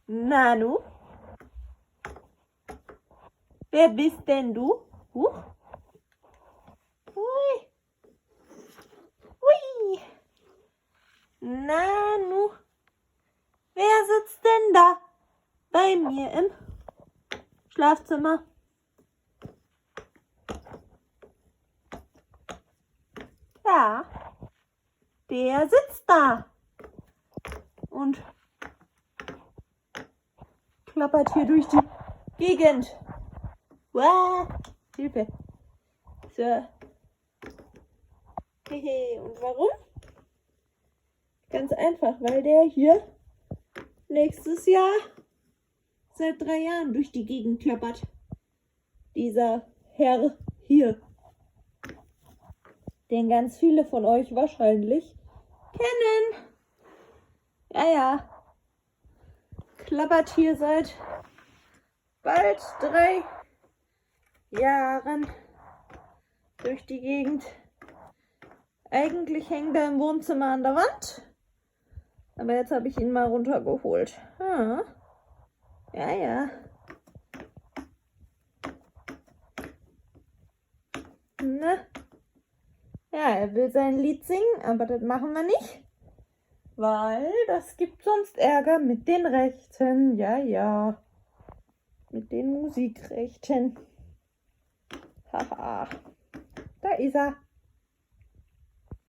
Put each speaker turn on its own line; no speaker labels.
Nanu? Wer bist denn du? Huch. Hui. Hui. Nanu? Wer sitzt denn da bei mir im Schlafzimmer? Ja, der sitzt da und klappert hier durch die Gegend. Wow, Hilfe. So. Hehe, und warum? Ganz einfach, weil der hier nächstes Jahr seit 3 Jahren durch die Gegend klappert. Dieser Herr hier, den ganz viele von euch wahrscheinlich kennen. Ja, ja. Klappert hier seit bald 3 Jahren durch die Gegend. Eigentlich hängt er im Wohnzimmer an der Wand. Aber jetzt habe ich ihn mal runtergeholt. Ja, ja. Na? Ja, er will sein Lied singen, aber das machen wir nicht. Weil das gibt sonst Ärger mit den Rechten. Ja, ja. Mit den Musikrechten. Haha. Da ist er.